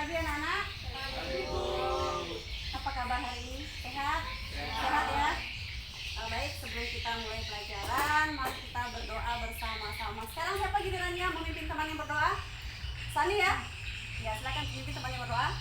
pagi anak-anak. Apa kabar hari ini? Sehat? Sehat ya? Baik, sebelum kita mulai pelajaran, mari kita berdoa bersama-sama. Sekarang siapa gilirannya memimpin teman yang berdoa? Sani ya? Ya, silakan pimpin teman yang berdoa.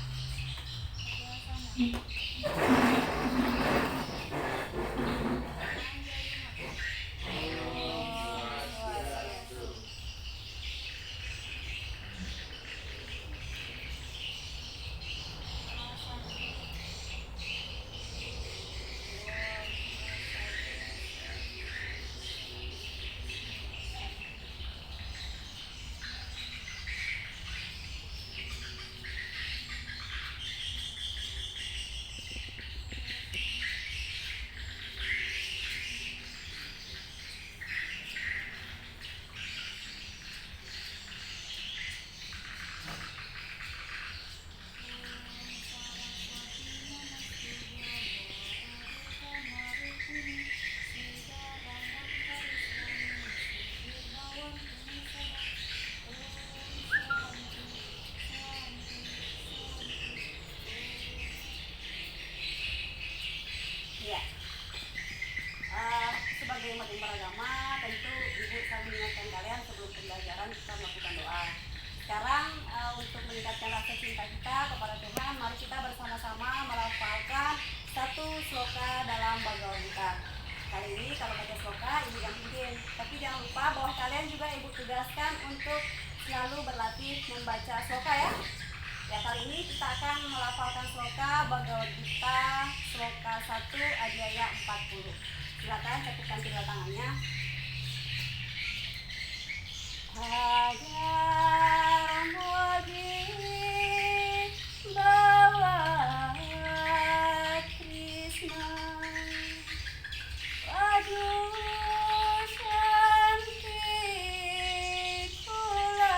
Sebagai umat yang beragama, tentu Ibu selalu mengingatkan kalian sebelum pembelajaran kita melakukan doa. Sekarang untuk meningkatkan rasa cinta kita kepada Tuhan, mari kita bersama-sama melafalkan satu sloka dalam Bhagavad Gita. Kali ini kalau baca sloka, Ibu yang pimpin. Tapi jangan lupa bahwa kalian juga Ibu tugaskan untuk selalu berlatih membaca sloka ya. Ya, kali ini kita akan melafalkan sloka Bhagavad Gita sloka 1 adhyaya 40. Silakan cekupkan kedua tangannya. Agar mogi bawa Krishna Padu Shanti Kulasya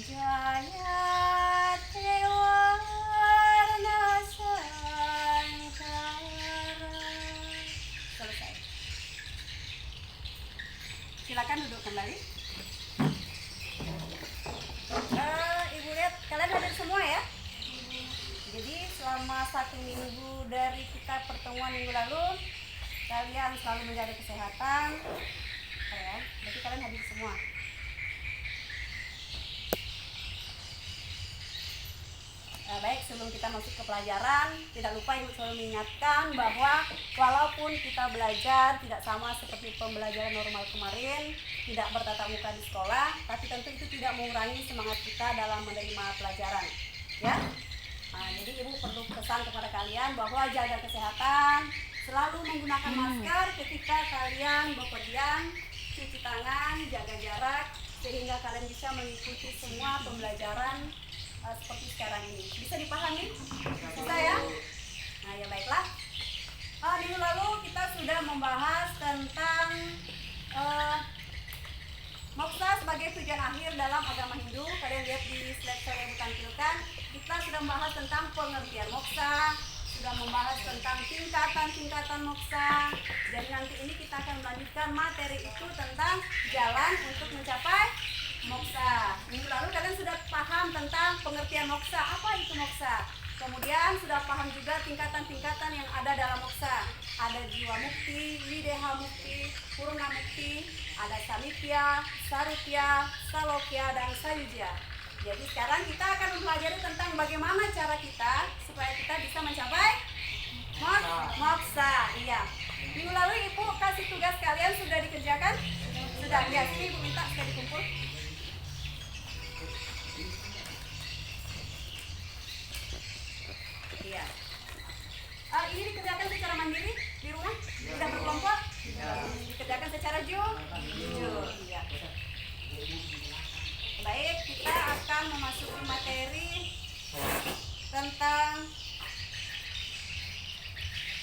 Jaya Tewarna Sankara. Selesai. Silakan duduk kembali. Ibu lihat kalian hadir semua ya. Jadi selama 1 minggu dari kita pertemuan minggu lalu, kalian selalu menjaga kesehatan. Ya, berarti kalian hadir semua. Baik, sebelum kita masuk ke pelajaran, tidak lupa Ibu selalu mengingatkan bahwa walaupun kita belajar tidak sama seperti pembelajaran normal kemarin, tidak bertatap muka di sekolah, tapi tentu itu tidak mengurangi semangat kita dalam menerima pelajaran. Ya, jadi Ibu perlu pesan kepada kalian bahwa jaga kesehatan, selalu menggunakan masker ketika kalian bepergian, cuci tangan, jaga jarak, sehingga kalian bisa mengikuti semua pembelajaran seperti sekarang ini. Bisa dipahami? Bisa ya? Nah ya baiklah. Minggu lalu kita sudah membahas tentang moksha sebagai tujuan akhir dalam agama Hindu. Kalian lihat di slide saya ditampilkan. Kita sudah membahas tentang pengertian moksha, sudah membahas tentang tingkatan-tingkatan moksha. Jadi nanti ini kita akan melanjutkan materi itu tentang jalan untuk mencapai moksha. Minggu lalu kalian sudah paham tentang pengertian moksha. Apa itu moksha? Kemudian sudah paham juga tingkatan-tingkatan yang ada dalam moksha. Ada jiwa mukti, videha mukti, purna mukti, ada samipya, sarupya, salokya, dan sayujya. Jadi sekarang kita akan mempelajari tentang bagaimana cara kita supaya kita bisa mencapai moksha. Iya. Minggu lalu Ibu kasih tugas kalian sudah dikerjakan? Sudah. Ya, sini Ibu minta sudah dikumpul. Iya. Ini dikerjakan secara mandiri di rumah? Tidak berkelompok? Dikerjakan secara jujur? Iya. Baik, kita akan memasuki materi tentang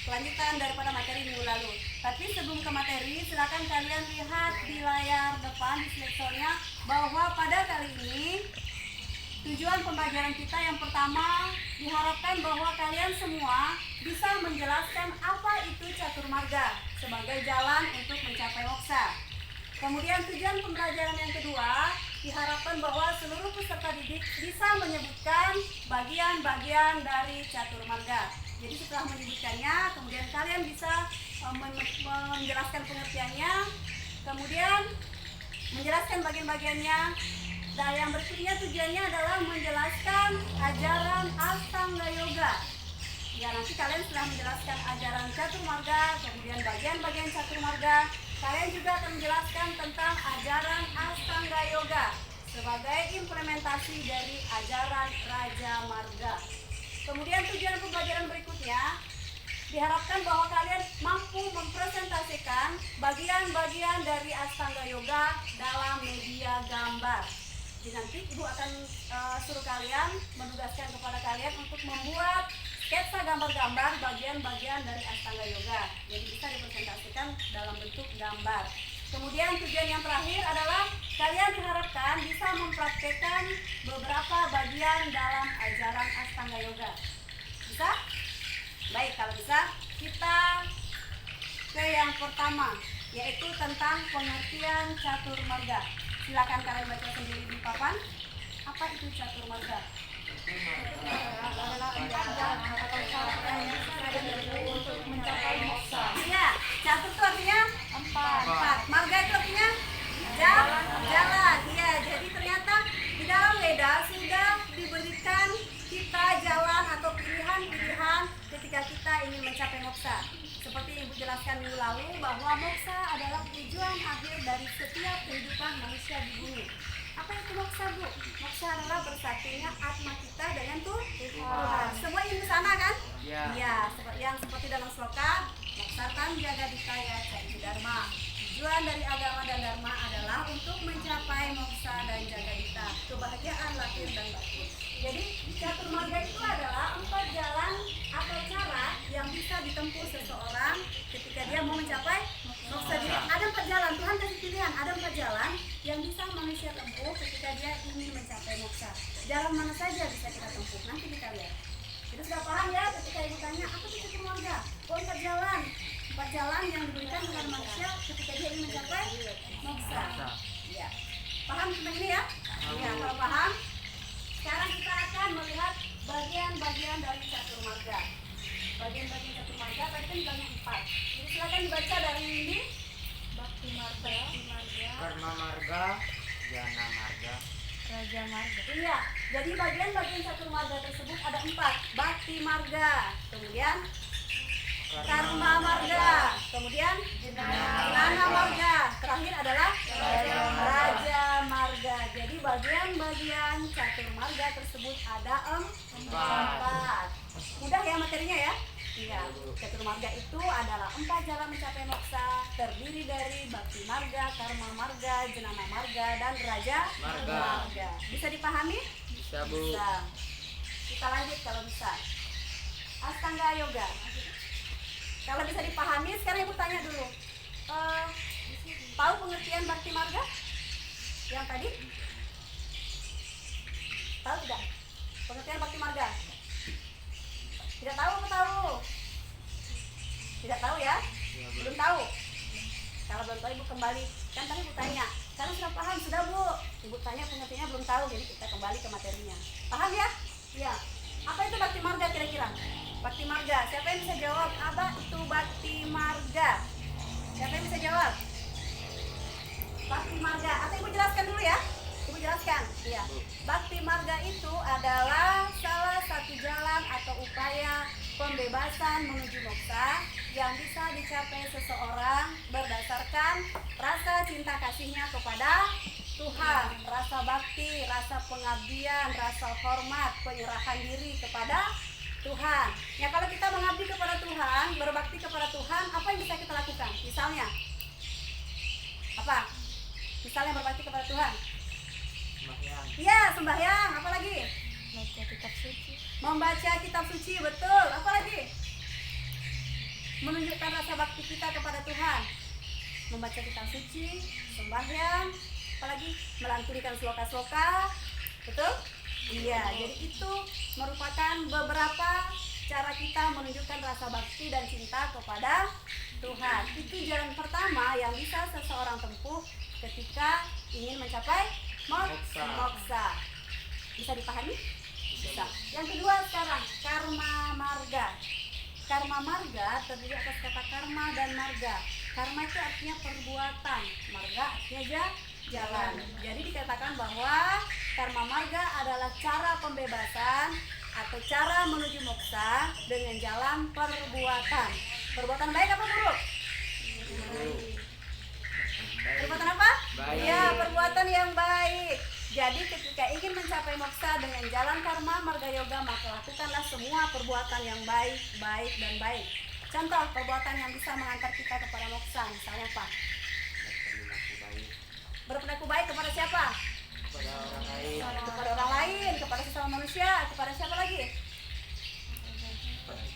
kelanjutan daripada materi minggu lalu. Tapi sebelum ke materi, silakan kalian lihat di layar depan di slide-nya bahwa pada kali ini tujuan pembelajaran kita yang pertama, diharapkan bahwa kalian semua bisa menjelaskan apa itu catur marga sebagai jalan untuk mencapai moksa. Kemudian tujuan pembelajaran yang kedua, diharapkan bahwa seluruh peserta didik bisa menyebutkan bagian-bagian dari catur marga. Jadi setelah menyebutkannya, kemudian kalian bisa menjelaskan pengertiannya, kemudian menjelaskan bagian-bagiannya. Dan yang berikutnya tujuannya adalah menjelaskan ajaran Astanga Yoga. Ya, nanti kalian setelah menjelaskan ajaran catur marga, kemudian bagian-bagian catur marga, kalian juga akan menjelaskan tentang ajaran Astanga Yoga sebagai implementasi dari ajaran Raja Marga. Kemudian tujuan pembelajaran berikutnya, diharapkan bahwa kalian mampu mempresentasikan bagian-bagian dari Astanga Yoga dalam media gambar. Jadi nanti Ibu akan suruh kalian, menugaskan kepada kalian untuk membuat sketsa gambar-gambar bagian-bagian dari Astanga Yoga. Jadi bisa dipresentasikan dalam bentuk gambar. Kemudian tujuan yang terakhir adalah kalian diharapkan bisa mempraktekkan beberapa bagian dalam ajaran Astanga Yoga. Bisa? Baik, kalau bisa kita ke yang pertama, yaitu tentang pengertian catur marga. Silakan kalian baca sendiri di papan. Apa itu catur marga? Adalah jalan atau cara yang bisa untuk mencapai moksa. Iya, catur itu artinya empat. Marga itu artinya jalan. Iya, jadi ternyata di dalam Weda sudah diberikan kita jalan atau pilihan-pilihan ketika kita ingin mencapai moksa. Seperti Ibu jelaskan minggu lalu bahwa moksa adalah tujuan akhir dari setiap kehidupan manusia di bumi. Apa itu moksa, Bu? Moksa adalah bersatunya atma kita dengan Tuhan. Semua ingin ke sana kan? Iya, seperti dalam sloka, moksatan jaga dikaya cari dharma. Tujuan dari agama dan dharma adalah untuk mencapai moksa dan jaga dita, kebahagiaan lahir dan batin. Jadi catur marga itu adalah 4 jalan atau cara yang bisa ditempuh seseorang ketika dia mau mencapai moksa. Jadi ada 4 jalan, Tuhan kasih pilihan, ada 4 jalan yang bisa manusia tempuh ketika dia ingin mencapai moksa. Jalan mana saja bisa kita tempuh, nanti kita lihat. Jadi sudah paham ya ketika Ibu tanya, apa itu catur marga? Oh, 4 jalan. 4 jalan yang diberikan kepada manusia ketika dia ingin mencapai moksa. Ya. Paham tentang ini ya? Ya, kalau paham, sekarang kita akan melihat bagian-bagian dari catur marga. Bagian-bagian catur marga tadi kan dibagi 4. Jadi silakan dibaca dari ini. Bakti marga, Karma marga, Jana marga, Raja marga. Iya, jadi bagian-bagian catur marga tersebut ada 4. Bakti marga, kemudian Karma marga, kemudian Jnana marga, terakhir adalah Raja marga. Jadi bagian-bagian catur marga tersebut ada 4. Mudah ya materinya ya? Iya, catur marga itu adalah 4 jalan mencapai moksa, terdiri dari bakti marga, karma marga, jnana marga, dan raja marga. Bisa dipahami? bisa Bu. Bisa. Kita lanjut kalau bisa. Astanga Yoga. Kalau bisa dipahami, sekarang Ibu tanya dulu. Tahu pengertian bakti marga? Yang tadi? Tahu tidak? Pengertian bakti marga? Tidak tahu apa tahu? Tidak tahu ya? Belum tahu? Kalau belum tahu Ibu kembali. Kan tadi Ibu tanya. Sekarang sudah paham? Sudah Bu? Ibu tanya pengertiannya belum tahu. Jadi kita kembali ke materinya. Paham ya? Iya. Apa itu bakti marga kira-kira? Bakti marga. Siapa yang bisa jawab? Apa itu bakti marga? Siapa yang bisa jawab? Bakti marga. Atau Ibu jelaskan dulu ya? Ibu jelaskan. Iya. Bakti marga itu adalah salah satu jalan atau upaya pembebasan menuju moksa yang bisa dicapai seseorang berdasarkan rasa cinta kasihnya kepada Tuhan, rasa bakti, rasa pengabdian, rasa hormat, penyerahan diri kepada Tuhan. Ya, kalau kita mengabdi kepada Tuhan, berbakti kepada Tuhan, apa yang bisa kita lakukan? Misalnya apa? Misalnya berbakti kepada Tuhan. Sembahyang. Iya, sembahyang. Apa lagi? Baca kitab suci. Membaca kitab suci, betul. Apa lagi? Menunjukkan rasa bakti kita kepada Tuhan. Membaca kitab suci, sembahyang, apalagi melantunkan sloka-sloka, betul? Iya, jadi itu merupakan beberapa cara kita menunjukkan rasa bakti dan cinta kepada Tuhan. Itu jalan pertama yang bisa seseorang tempuh ketika ingin mencapai moksa. Bisa dipahami? Bisa. Yang kedua sekarang, karma marga. Karma marga terdiri atas kata karma dan marga. Karma itu artinya perbuatan, marga artinya jalan. Jadi dikatakan bahwa karma marga adalah cara pembebasan atau cara menuju moksa dengan jalan perbuatan. Perbuatan baik apa buruk? Perbuatan apa? Baik. Ya, perbuatan yang baik. Jadi ketika ingin mencapai moksa dengan jalan karma marga yoga, maka lakukanlah semua perbuatan yang baik, baik dan baik. Contoh perbuatan yang bisa mengantar kita kepada moksa, misalnya apa? Berperilaku baik Berperilaku baik kepada siapa? kepada orang lain, Kepada orang lain, kepada sesama manusia, kepada siapa lagi?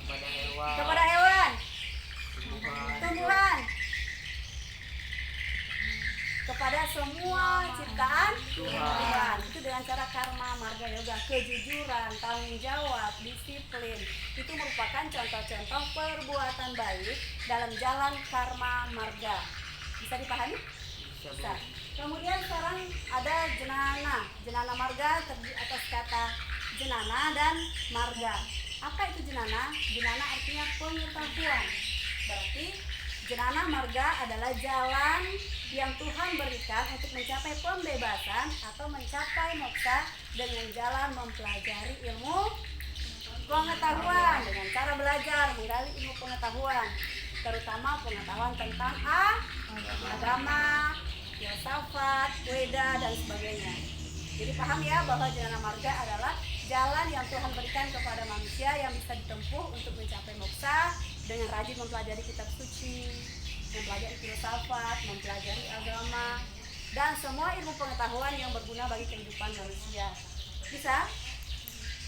kepada hewan, Kepada hewan, tumbuhan, tumbuhan, kepada semua ciptaan Tuhan. Itu dengan cara karma marga yoga, kejujuran, tanggung jawab, disiplin. Itu merupakan contoh-contoh perbuatan baik dalam jalan karma marga. Bisa dipahami? Bisa. Kemudian sekarang ada jenana marga terdiri atas kata jenana dan marga. Apa itu jenana? Jenana artinya pengetahuan. Berarti jenana marga adalah jalan yang Tuhan berikan untuk mencapai pembebasan atau mencapai moksa dengan jalan mempelajari ilmu pengetahuan, dengan cara belajar menggali ilmu pengetahuan, terutama pengetahuan tentang agama, filsafat, weda dan sebagainya. Jadi paham ya bahwa jalan marga adalah jalan yang Tuhan berikan kepada manusia yang bisa ditempuh untuk mencapai moksa dengan rajin mempelajari kitab suci, mempelajari filsafat, mempelajari agama, dan semua ilmu pengetahuan yang berguna bagi kehidupan manusia. Bisa?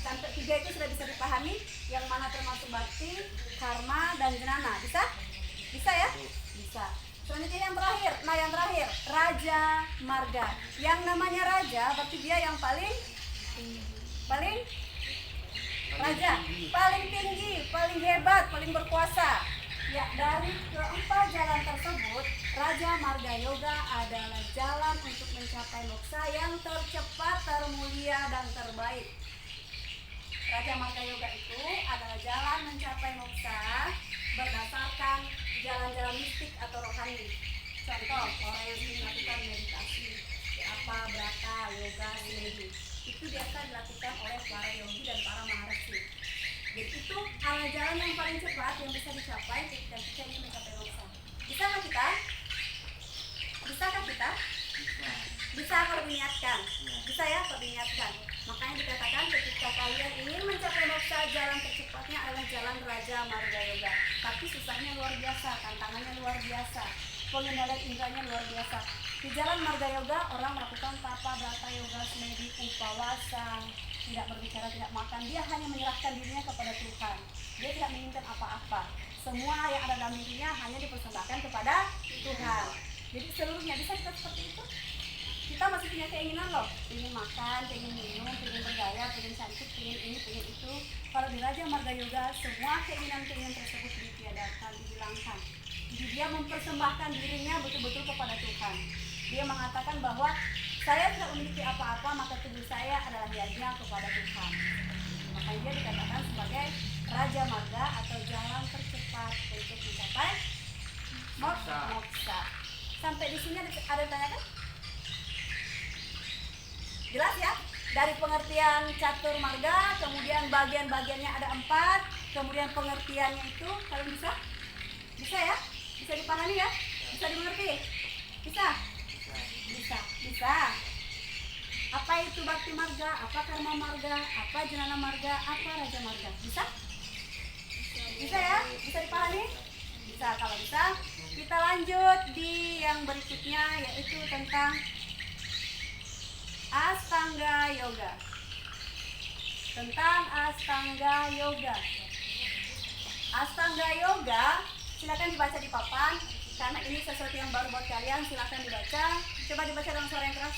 Sampai 3 itu sudah bisa dipahami, yang mana termasuk bakti, karma, dan jenana. Bisa? Bisa ya? Bisa. Selanjutnya yang terakhir, raja marga. Yang namanya raja berarti dia yang paling raja, paling tinggi, paling hebat, paling berkuasa. Ya, dari keempat jalan tersebut, Raja Marga Yoga adalah jalan untuk mencapai moksa yang tercepat, termulia, dan terbaik. Raja Marga Yoga itu adalah jalan mencapai moksa berdasarkan jalan-jalan mistik atau rohani. Contoh, orang yang ingin melakukan meditasi, brata, yoga, sineji, itu biasa dilakukan oleh para yogi dan para maharshi. Jadi itu adalah jalan yang paling cepat yang bisa dicapai ketika kita ingin mencapai moksa. Bisakah kita? Bisakah kita? Bisa kalau diniatkan. Bisa ya kalau diniatkan. Makanya dikatakan ketika kalian ingin mencapai moksa, jalan tercepatnya adalah jalan Raja Marga Yoga. Tapi susahnya luar biasa, tantangannya luar biasa, pengendalian indranya luar biasa. Di jalan Marga Yoga orang melakukan tapa, brata, yoga, semedi, upawasa, tidak berbicara, tidak makan. Dia hanya menyerahkan dirinya kepada Tuhan. Dia tidak menginginkan apa-apa. Semua yang ada dalam dirinya hanya dipersembahkan kepada Tuhan. Jadi seluruhnya bisa kita seperti itu. Kita masih punya keinginan loh, ingin makan, ingin minum, ingin bergaya, ingin cantik, ingin ini, ingin itu. Kalau di Raja Marga Yoga, semua keinginan-keinginan tersebut ditiadakan, dihilangkan. Jadi dia mempersembahkan dirinya betul-betul kepada Tuhan. Dia mengatakan bahwa saya tidak memiliki apa-apa, maka tubuh saya adalah yajna kepada Tuhan. Makanya dia dikatakan sebagai Raja Marga atau jalan tercepat untuk mencapai moksa. Sampai di sini ada yang tanyakan? Jelas ya? Dari pengertian catur marga, kemudian bagian-bagiannya ada 4, kemudian pengertiannya itu kalian bisa? Bisa ya? Bisa dipahami ya? Bisa dimengerti? Bisa? Bisa. Apa itu bakti marga? Apa karma marga? Apa jenana marga? Apa raja marga? Bisa? Bisa ya? Bisa dipahami? Bisa. Kalau bisa, kita lanjut di yang berikutnya, yaitu tentang Astanga Yoga. Tentang Astanga Yoga. Astanga Yoga, silakan dibaca di papan karena ini sesuatu yang baru buat kalian. Silakan dibaca. Coba dibaca dengan suara yang keras.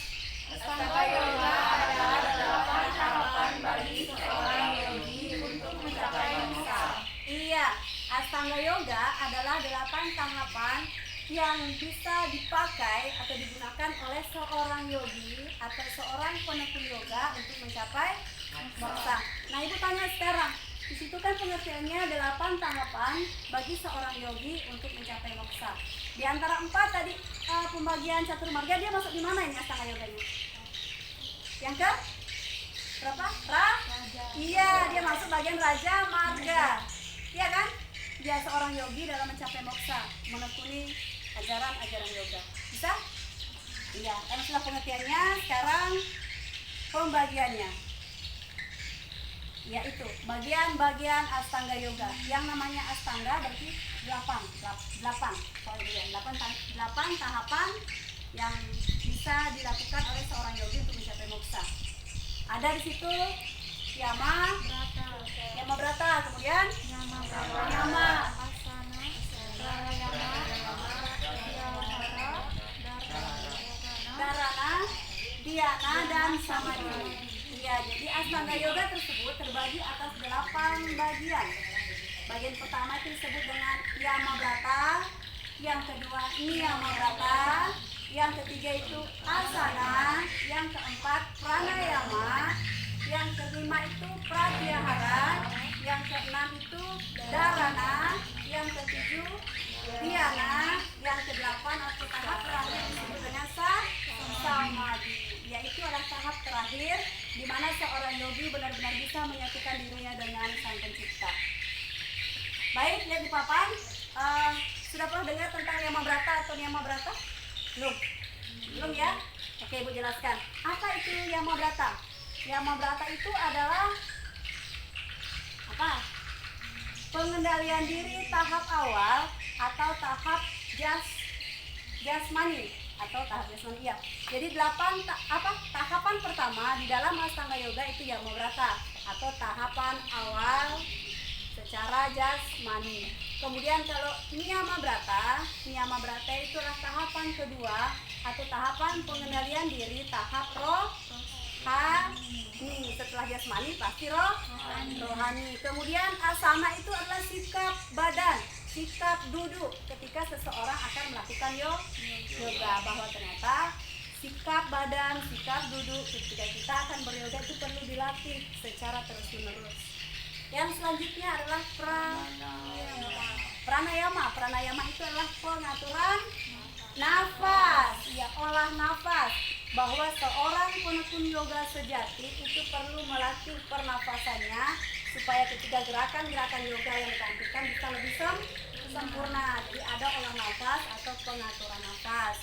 Astanga Yoga adalah 8 cabang tahapan bagi seorang yogi untuk mencapai moksa. Iya, Astanga Yoga adalah 8 tahapan yang bisa dipakai atau digunakan oleh seorang yogi atau seorang penekun yoga untuk mencapai moksa. Nah, ibu tanya sekarang, di situ kan pengertiannya 8 tahapan bagi seorang yogi untuk mencapai moksa. Di antara 4 tadi pembagian catur marga, dia masuk di mana ini Astanga Yoganya? Yang ke berapa? Iya, dia masuk bagian Raja Marga. Iya kan? Dia seorang yogi dalam mencapai moksa, menekuni ajaran-ajaran yoga. Bisa? Iya, karena sudah pengertiannya, sekarang pembagiannya. Yaitu bagian-bagian Astanga Yoga. Yang namanya Astanga berarti 8 tahapan yang bisa dilakukan oleh seorang yogi untuk mencapai moksa. Ada di situ Yama Brata, kemudian Nyama, Asana, Pranayama, Dharana, Dhyana, dan Samadhi. Iya, jadi Astanga Yoga tersebut terbagi atas 8 bagian. Bagian pertama itu disebut dengan Yama Brata, yang kedua Niyama Brata, yang ketiga itu Asana, yang keempat Pranayama, yang kelima itu Pratyahara, yang keenam itu Dharana, yang ketujuh Dhyana, yang kedelapan atau tahap terakhir disebut dengan Samadhi, yaitu adalah tahap terakhir di mana seorang yogi benar-benar bisa menyatukan dirinya dengan Sang Pencipta. Baik, lihat di papan. Sudah pernah dengar tentang Yama Brata atau Niyama Brata? Belum ya? Oke, Ibu jelaskan. Apa itu Yama Brata? Yama Brata itu adalah apa? Pengendalian diri tahap awal atau tahap jasmani atau tahap jasmani, ya. Jadi 8 tahapan pertama di dalam Astanga Yoga itu Yama Brata atau tahapan awal secara jasmani. Kemudian kalau Niyama Brata itu adalah tahapan kedua atau tahapan pengendalian diri tahap rohani. Setelah jasmani pasti rohani. Kemudian asana itu adalah sikap badan, sikap duduk ketika seseorang akan melakukan yoga, bahwa ternyata sikap badan, sikap duduk ketika kita akan beryoga itu perlu dilatih secara terus-menerus. Yang selanjutnya adalah pranayama. Pranayama itu adalah pengaturan nafas, ya, olah nafas. Bahwa seorang penekun yoga sejati itu perlu melatih pernafasannya supaya ketika gerakan-gerakan yoga yang ditampilkan bisa lebih sempurna. Jadi ada olah nafas atau pengaturan nafas.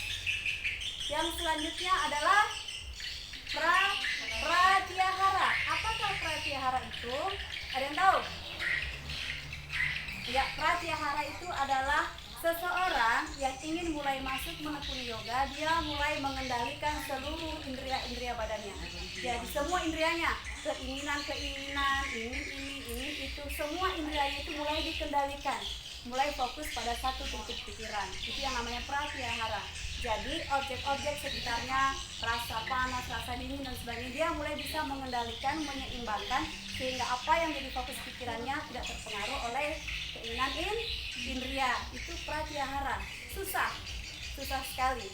Yang selanjutnya adalah pratyahara. Apakah pratyahara itu? Ada yang tahu? Ya, pratyahara itu adalah seseorang yang ingin mulai masuk menekuni yoga, dia mulai mengendalikan seluruh indria-indria badannya. Jadi semua indrianya, keinginan, ingin itu, semua indrianya itu mulai dikendalikan, mulai fokus pada satu titik pikiran. Itu yang namanya pratyahara. Jadi objek-objek sekitarnya, rasa panas, rasa dingin dan sebagainya, dia mulai bisa mengendalikan, menyeimbangkan sehingga apa yang jadi fokus pikirannya tidak terpengaruh oleh keinginan indria. Itu pratyahara. Susah sekali.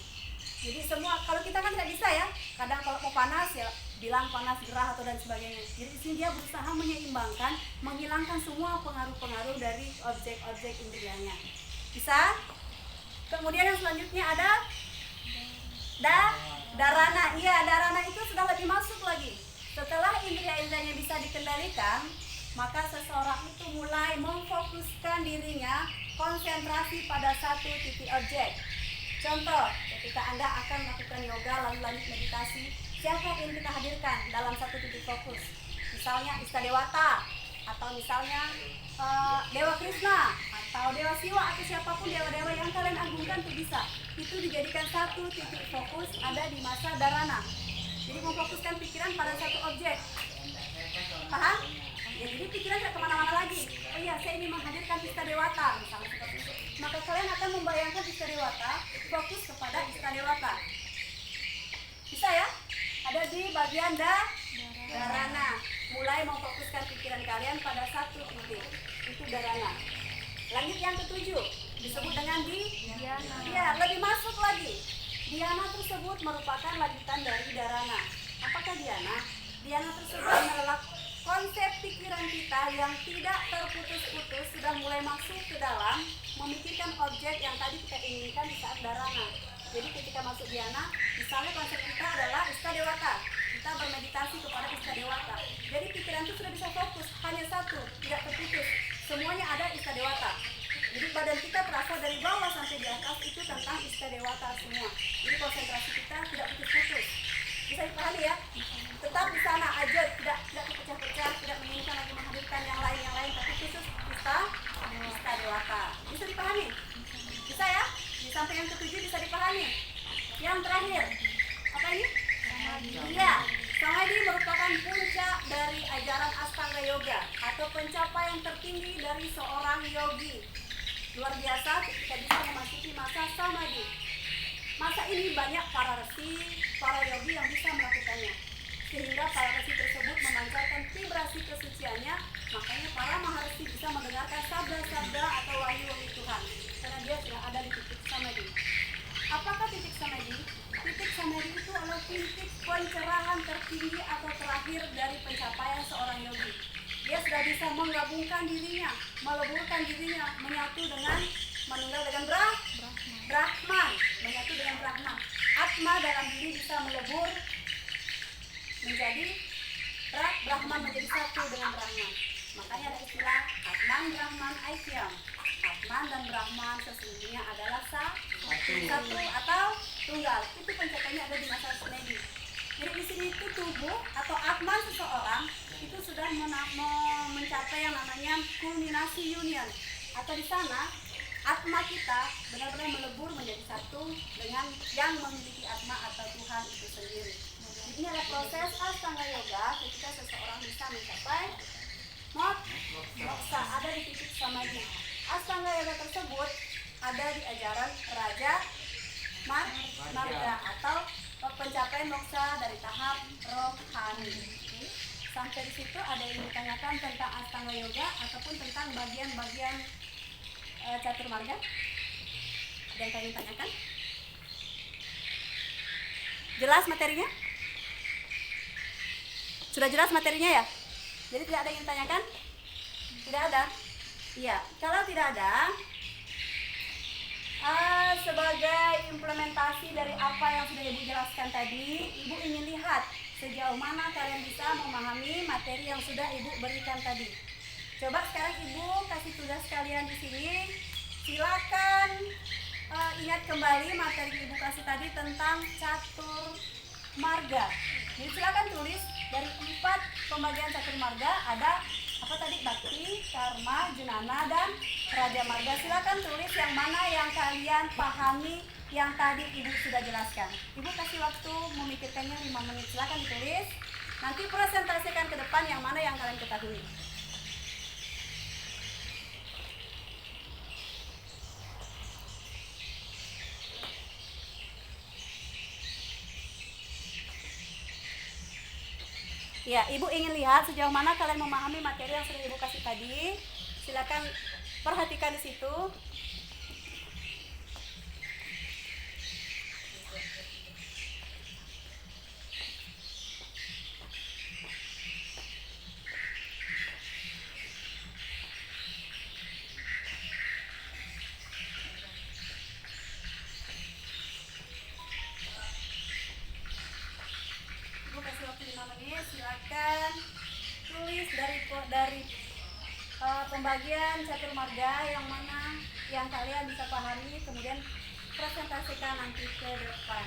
Jadi semua, kalau kita kan tidak bisa ya, kadang kalau mau panas ya bilang panas, gerah atau dan sebagainya. Jadi di sini dia berusaha menyeimbangkan, menghilangkan semua pengaruh-pengaruh dari objek-objek indrianya. Bisa? Kemudian yang selanjutnya ada dharana. Iya, dharana itu sudah lebih masuk lagi. Setelah indria-indrianya bisa dikendalikan, maka seseorang itu mulai memfokuskan dirinya, konsentrasi pada satu titik objek. Contoh, ketika Anda akan melakukan yoga lalu lanjut meditasi, siapa yang kita hadirkan dalam satu titik fokus? Misalnya Istadewata, atau misalnya Dewa Krishna, atau Dewa Siwa, atau siapapun dewa-dewa yang kalian agungkan itu bisa. Itu dijadikan satu titik fokus ada di masa dharana. Jadi memfokuskan pikiran pada satu objek. Paham? Ya, jadi pikiran tidak kemana-mana lagi. Oh iya, saya ingin menghadirkan Istadewata, misalnya seperti itu. Maka kalian akan membayangkan Istadewata, fokus kepada Istadewata. Bisa ya? Ada di bagian Dharana. Mulai memfokuskan pikiran kalian pada satu titik. Itu dharana. Lanjut yang ketujuh, disebut dengan Dhyana. ya, lebih masuk lagi. Dhyana tersebut merupakan lanjutan dari dharana. Apakah dhyana? Dhyana tersebut adalah konsep pikiran kita yang tidak terputus-putus sudah mulai masuk ke dalam memikirkan objek yang tadi kita inginkan di saat dharana. Jadi ketika masuk dhyana, misalnya konsep kita adalah istadewata. Kita bermeditasi kepada istadewata. Jadi pikiran itu sudah bisa fokus, hanya satu, tidak terputus. Semuanya ada istadewata. Jadi badan kita terasa dari bawah sampai di atas itu tentang istadewata semua. Jadi konsentrasi kita tidak putus-putus. Bisa dipahami ya? Tetap di sana aja, tidak dipecah-pecah, tidak menginginkan lagi menghadirkan yang lain, tapi khusus istadewata. Bisa dipahami? Bisa ya? Di samping yang ketujuh bisa dipahami. Yang terakhir, apa ini? Iya, samadhi merupakan puncak dari ajaran Astanga Yoga atau pencapaian tertinggi dari seorang yogi. Luar biasa ketika bisa memasuki masa samadhi. Masa ini banyak para resi, para yogi yang bisa melakukannya. Sehingga para resi tersebut memancarkan vibrasi kesuciannya, makanya para maharesi bisa mendengarkan sabda-sabda atau wahyu-wahyu Tuhan. Karena dia sudah ada di titik samadhi. Apakah titik samadhi? Titik samadhi itu adalah titik pencerahan tertinggi atau terakhir dari pencapaian seorang yogi. Dia sudah bisa menggabungkan dirinya, meleburkan dirinya, menyatu dengan meninggal dengan Brahman, menyatu dengan Brahman. Atma dalam diri bisa melebur menjadi Brahman, menjadi satu dengan Brahman. Makanya ada istilah Atman Brahman Aikyam. Atman dan Brahman sesungguhnya adalah satu atau tunggal. Itu pencapaiannya ada di masa samadhi. Jadi di sini itu tubuh atau atman seseorang itu sudah mencapai yang namanya kulminasi union. Atau di sana atma kita benar-benar melebur menjadi satu dengan yang memiliki atma atau Tuhan itu sendiri. Ini adalah proses Astanga Yoga ketika seseorang bisa mencapai moksa, ada di titik samadhi. Astanga Yoga tersebut ada di ajaran Raja Marga atau pencapaian moksa dari tahap rohani. Sampai di situ ada yang ditanyakan tentang Astanga Yoga ataupun tentang bagian-bagian catur marga? Ada yang kalian tanyakan? Jelas materinya? Sudah jelas materinya ya? Jadi tidak ada yang ditanyakan? Tidak ada? Iya, kalau tidak ada, sebagai implementasi dari apa yang sudah Ibu jelaskan tadi, Ibu ingin lihat sejauh mana kalian bisa memahami materi yang sudah Ibu berikan tadi. Coba sekarang Ibu kasih tugas kalian di sini. Silakan ingat kembali materi Ibu kasih tadi tentang catur marga. Jadi silakan tulis dari 4 pembagian catur marga ada apa tadi? Bakti, karma, jnana, dan raja marga. Silakan tulis yang mana yang kalian pahami yang tadi Ibu sudah jelaskan. Ibu kasih waktu memikirkannya 5 menit. Silakan ditulis. Nanti presentasikan ke depan yang mana yang kalian ketahui. Ya, Ibu ingin lihat sejauh mana kalian memahami materi yang sudah Ibu kasih tadi. Silakan perhatikan di situ. Ibu kasih waktu 5 menit. Silakan tulis dari pembagian catur marga yang mana yang kalian bisa pahami, kemudian presentasikan nanti ke depan.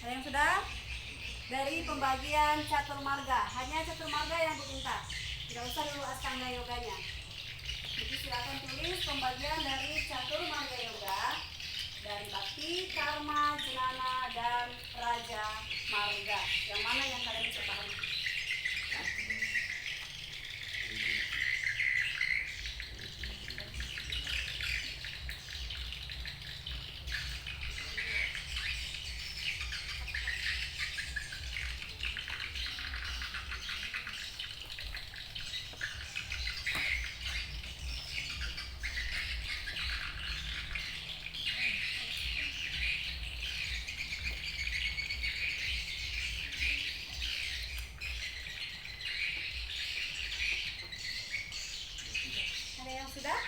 Ada yang sudah? Dari pembagian catur marga, hanya catur marga yang Bu minta. Tidak usah dulu Astanga Yoganya. Jadi silakan tulis pembagian dari catur marga yoga dari bakti, karma, jenana, dan raja marga. Yang mana yang kalian bisa pahami? Ada yang sudah?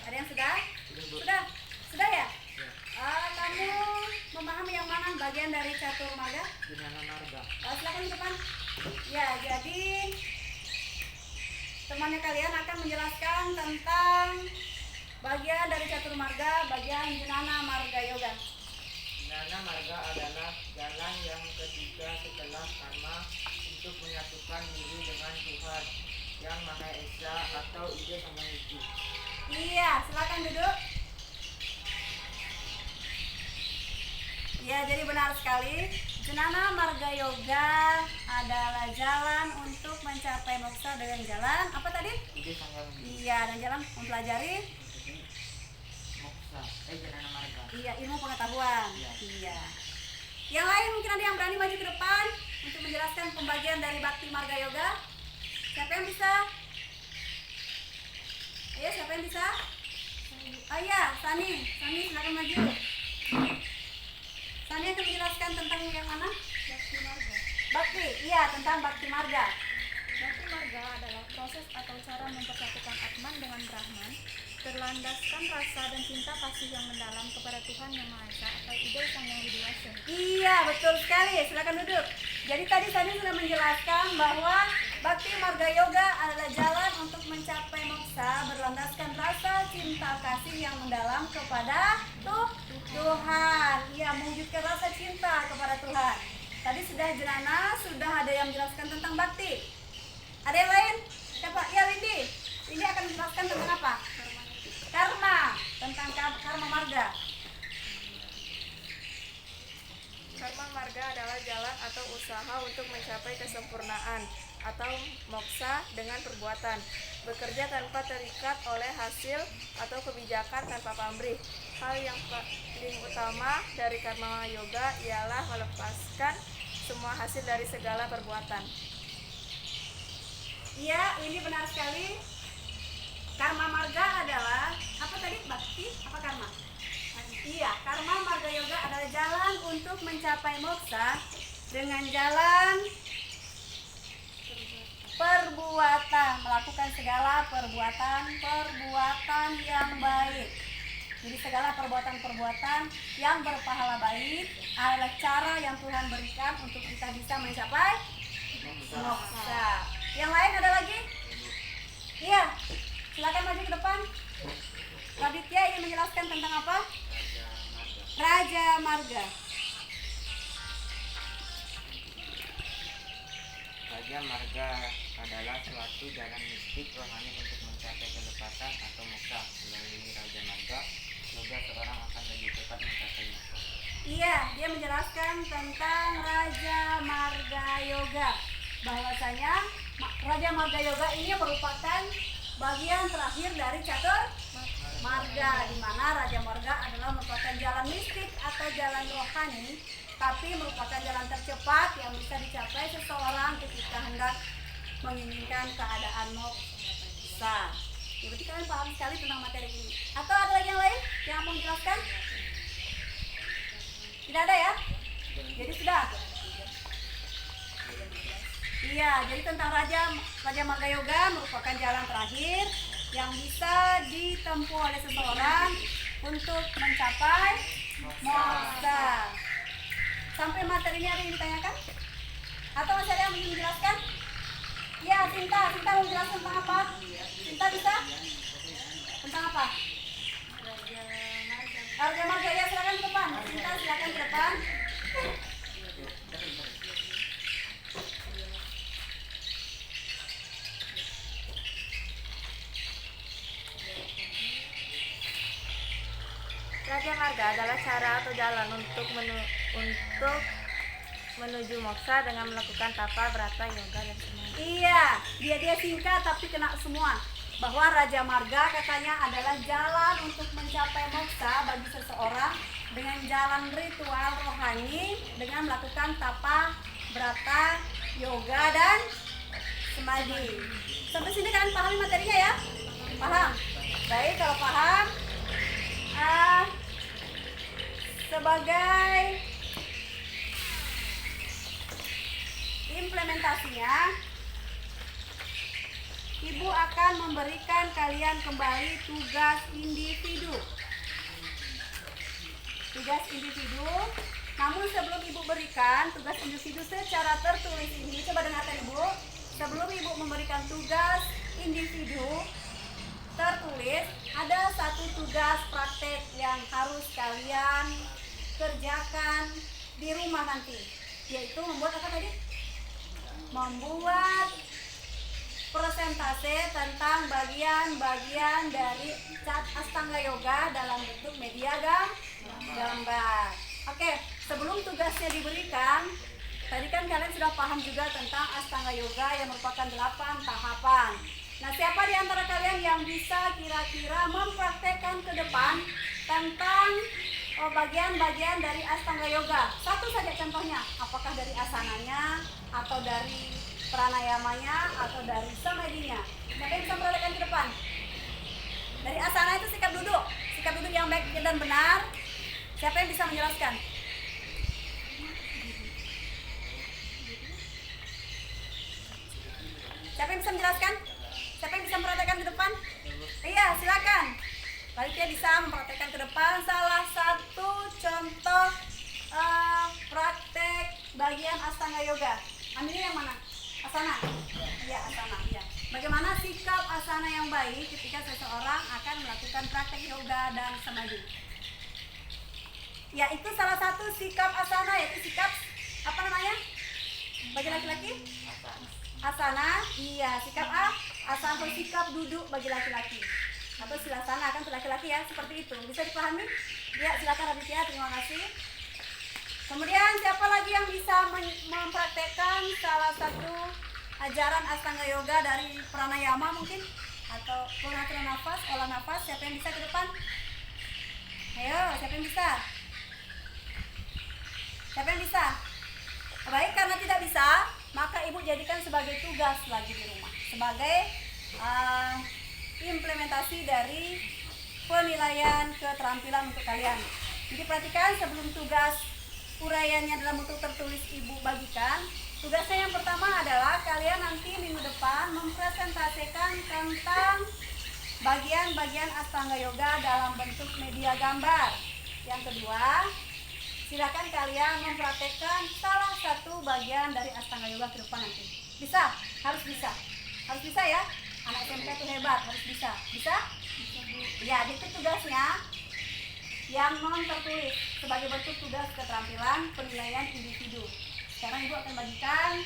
Ada yang sudah? Sudah? Sudah ya? Kamu memahami yang mana bagian dari catur marga? Jenana marga. Silakan di depan. Ya, jadi temannya kalian akan menjelaskan tentang bagian dari catur marga, bagian jenana marga yoga. Jenana marga adalah jalan yang ketiga setelah karma untuk menyatukan diri dengan Tuhan yang Maha Esa atau Ide Sang Yang Widi. Iya, silakan duduk. Ya, jadi benar sekali. Jenana marga yoga adalah jalan untuk mencapai moksa dengan jalan apa tadi? Ide Sang Yang Widi. Iya, dan jalan mempelajari Moksa. Jenana marga. iya ilmu pengetahuan. Iya. Iya. Yang lain mungkin ada yang berani maju ke depan untuk menjelaskan pembagian dari bakti marga yoga. Siapa yang bisa? Ayo, siapa yang bisa? Oh iya, Sani silakan maju. Sani akan menjelaskan tentang yang mana? Bakti marga. Bakti, iya tentang bakti marga. Bakti marga adalah proses atau cara mempersatukan Atman dengan Brahman, berlandaskan rasa dan cinta kasih yang mendalam kepada Tuhan Yang Maha Esa atau Ide Sang Yang Widi Wase. Iya, betul sekali. Silakan duduk. Jadi tadi Sani sudah menjelaskan bahwa bakti marga yoga adalah jalan untuk mencapai moksa berlandaskan rasa cinta kasih yang mendalam kepada Tuhan. Iya, mewujudkan rasa cinta kepada Tuhan. Tadi sudah jenana, sudah ada yang menjelaskan tentang bakti. Ada yang lain? Siapa? Ya, Windy. Windy akan menjelaskan tentang apa? Karma. Tentang karma marga. Karma marga adalah jalan atau usaha untuk mencapai kesempurnaan atau moksa dengan perbuatan, bekerja tanpa terikat oleh hasil atau kebijakan tanpa pamrih. Hal yang paling utama dari karma yoga ialah melepaskan semua hasil dari segala perbuatan. Iya, ini benar sekali. Karma marga adalah apa tadi? Bakti apa karma? Iya, karma marga yoga adalah jalan untuk mencapai moksa dengan jalan perbuatan, melakukan segala perbuatan yang baik. Jadi segala perbuatan yang berpahala baik adalah cara yang Tuhan berikan untuk kita bisa mencapai moksa. Yang lain ada lagi? Iya, silakan maju ke depan. Raditya ingin menjelaskan tentang apa? Raja marga. Raja marga adalah suatu jalan mistik rohani untuk mencapai kelepatan atau moksa. Melalui raja marga, yoga seorang akan lebih cepat mencapai moksa. Iya, dia menjelaskan tentang Raja Marga Yoga. Bahwasanya Raja Marga Yoga ini merupakan bagian terakhir dari catur marga, di mana Raja Marga adalah merupakan jalan mistik atau jalan rohani, tapi merupakan jalan tercepat yang bisa dicapai seseorang ketika hendak menginginkan keadaan moksa. Ya, berarti kalian paham sekali tentang materi ini. Atau ada lagi yang lain yang mau menjelaskan? Tidak ada ya? Jadi sudah. Iya, jadi tentang Raja Marga Yoga merupakan jalan terakhir yang bisa ditempuh oleh seseorang untuk mencapai moksa. Sampai materi ini ada yang ditanyakan? Atau masih ada yang ingin menjelaskan? Ya, Sinta mau menjelaskan tentang apa? Sinta bisa? Tentang apa? Raja Marga ya, silakan ke depan. Sinta silakan ke depan. Raja Marga adalah cara atau jalan untuk menuju moksa dengan melakukan tapa, brata, yoga, dan samadhi. Iya, dia singkat tapi kena semua. Bahwa Raja Marga katanya adalah jalan untuk mencapai moksa bagi seseorang dengan jalan ritual rohani dengan melakukan tapa, brata, yoga, dan samadhi. Sampai sini kalian pahami materinya ya? Paham? Baik, kalau paham, sebagai implementasinya, Ibu akan memberikan kalian kembali tugas individu. Tugas individu. Namun sebelum Ibu berikan tugas individu secara tertulis ini, coba dengarkan Ibu. Sebelum Ibu memberikan tugas individu tertulis, ada satu tugas praktek yang harus kalian kerjakan di rumah nanti, yaitu membuat apa tadi? Membuat presentase tentang bagian-bagian dari cat Astanga Yoga dalam bentuk media gambar. Oke, sebelum tugasnya diberikan, tadi kan kalian sudah paham juga tentang Astanga Yoga yang merupakan 8 tahapan. Nah, siapa di antara kalian yang bisa kira-kira mempraktekkan ke depan tentang bagian-bagian dari Astanga Yoga? Satu saja contohnya, apakah dari asananya, atau dari pranayamanya, atau dari samadhinya? Siapa yang bisa mempraktekkan ke depan? Dari asana itu sikap duduk yang baik dan benar. Siapa yang bisa menjelaskan? Siapa yang bisa menjelaskan? Siapa yang bisa mempraktekkan ke depan? Iya, silakan. Panitia bisa mempraktekkan ke depan salah satu contoh praktek bagian Astanga Yoga. Ambilnya yang mana? Asana. Iya, asana. Iya. Bagaimana sikap asana yang baik ketika seseorang akan melakukan praktek yoga dan samadhi? Ya, itu salah satu sikap asana, yaitu sikap apa namanya? Bagi laki-laki? Asana. Iya, sikap asana atau sikap duduk bagi laki-laki. Atau silasana kan untuk laki-laki ya, seperti itu. Bisa dipahami? Ya, silakan Aditya, terima kasih. Kemudian siapa lagi yang bisa mempraktekkan salah satu ajaran Astanga Yoga dari pranayama mungkin? Atau pengatur nafas, olah nafas, siapa yang bisa ke depan? Ayo, siapa yang bisa? Siapa yang bisa? Baik, karena tidak bisa, maka Ibu jadikan sebagai tugas lagi di rumah. Sebagai implementasi dari penilaian keterampilan untuk kalian. Jadi perhatikan sebelum tugas uraiannya dalam bentuk tertulis Ibu bagikan, tugasnya yang pertama adalah kalian nanti minggu depan mempresentasikan tentang bagian-bagian Astanga Yoga dalam bentuk media gambar. Yang kedua, silakan kalian mempraktekkan salah satu bagian dari Astanga Yoga ke depan nanti. Bisa? Harus bisa. Harus bisa ya? Anak SMP itu hebat, harus bisa. Bisa? Ya, itu tugasnya yang non tertulis sebagai bentuk tugas keterampilan penilaian individu. Sekarang Ibu akan bagikan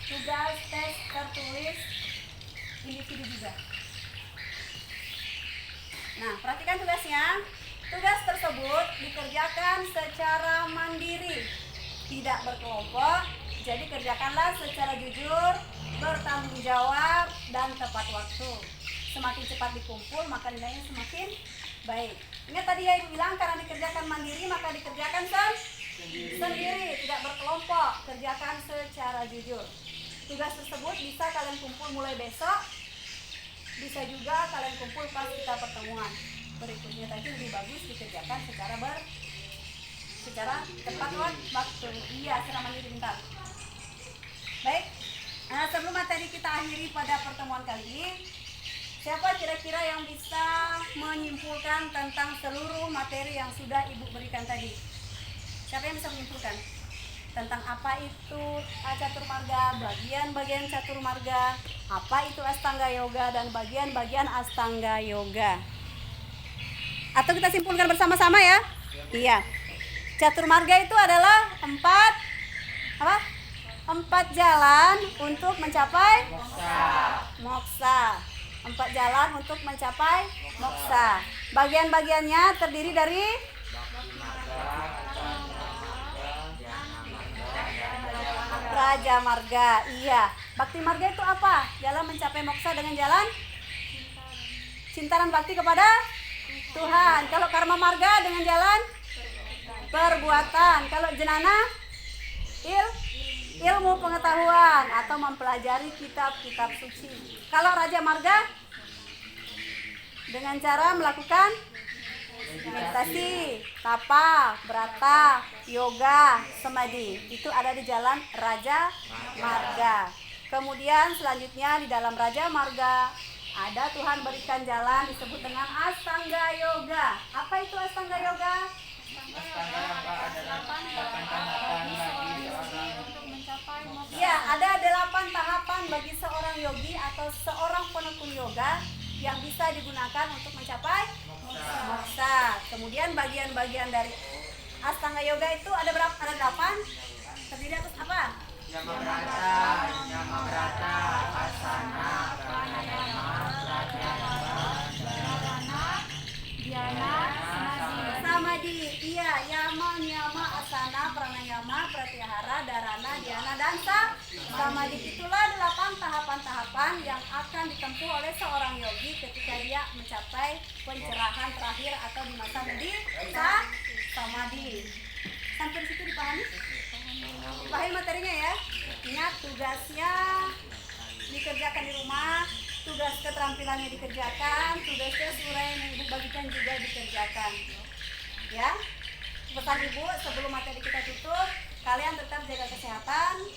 tugas tes tertulis individu juga. Nah, perhatikan tugasnya. Tugas tersebut dikerjakan secara mandiri, tidak berkelompok. Jadi kerjakanlah secara jujur, bertanggung jawab, dan tepat waktu. Semakin cepat dikumpul, maka nilainya semakin baik. Ingat tadi ya Ibu bilang, karena dikerjakan mandiri, maka dikerjakan sendiri, tidak berkelompok. Kerjakan secara jujur. Tugas tersebut bisa kalian kumpul mulai besok, bisa juga kalian kumpul pas kita pertemuan berikutnya. Tadi lebih bagus dikerjakan secara tepat waktu. Iya, secara mandiri bentar. Baik, nah, sebelum materi kita akhiri pada pertemuan kali ini, siapa kira-kira yang bisa menyimpulkan tentang seluruh materi yang sudah Ibu berikan tadi? Siapa yang bisa menyimpulkan tentang apa itu catur marga, bagian-bagian catur marga, apa itu Astanga Yoga, dan bagian-bagian Astanga Yoga? Atau kita simpulkan bersama-sama ya? Iya. Catur marga itu adalah 4 jalan untuk mencapai moksa. 4 jalan untuk mencapai moksa. Bagian-bagiannya terdiri dari Raja Marga. Iya. Bakti marga itu apa? Jalan mencapai moksa dengan jalan cinta dan bakti kepada Tuhan. Kalau karma marga dengan jalan perbuatan. Kalau jenana ilmu pengetahuan atau mempelajari kitab-kitab suci. Kalau Raja Marga dengan cara melakukan meditasi, tapa, brata, yoga, samadhi. Itu ada di jalan Raja Marga. Kemudian selanjutnya di dalam Raja Marga ada Tuhan berikan jalan disebut dengan Astanga Yoga. Apa itu Astanga Yoga? Astanga Yoga adalah 8 tahapan bagi seorang Ya, ada 8 tahapan bagi seorang yogi atau seorang penekun yoga yang bisa digunakan untuk mencapai moksa. Kemudian bagian-bagian dari Astanga Yoga itu ada berapa? Ada 8. Terdiri atas apa? Yama Brata, Asana, Pranayama, Dhyana, Samadhi. Iya, yama, niyama, asana, pranayama, pratyahara, dharana, dhyana, dan samadhi. Itulah 8 tahapan-tahapan yang akan ditempuh oleh seorang yogi ketika dia mencapai pencerahan terakhir atau di masa samadhi. Sampai di situ dipahami? Dipahami materinya ya. Ingat tugasnya dikerjakan di rumah, tugas keterampilannya dikerjakan, tugasnya surah yang ibu bagikan juga dikerjakan. Ya, pesan ibu sebelum materi kita tutup, kalian tetap jaga kesehatan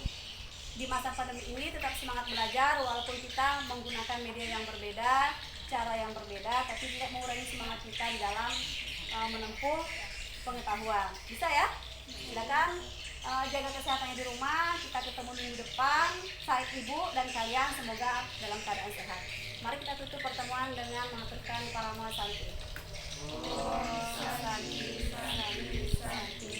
di masa pandemi ini, tetap semangat belajar walaupun kita menggunakan media yang berbeda, cara yang berbeda, tapi tidak mengurangi semangat kita di dalam menempuh pengetahuan. Bisa ya? Silakan jaga kesehatannya di rumah. Kita ketemu minggu depan. Saya ibu dan kalian semoga dalam keadaan sehat. Mari kita tutup pertemuan dengan mengaturkan Paramo Santi. Santi, Santi, Santi.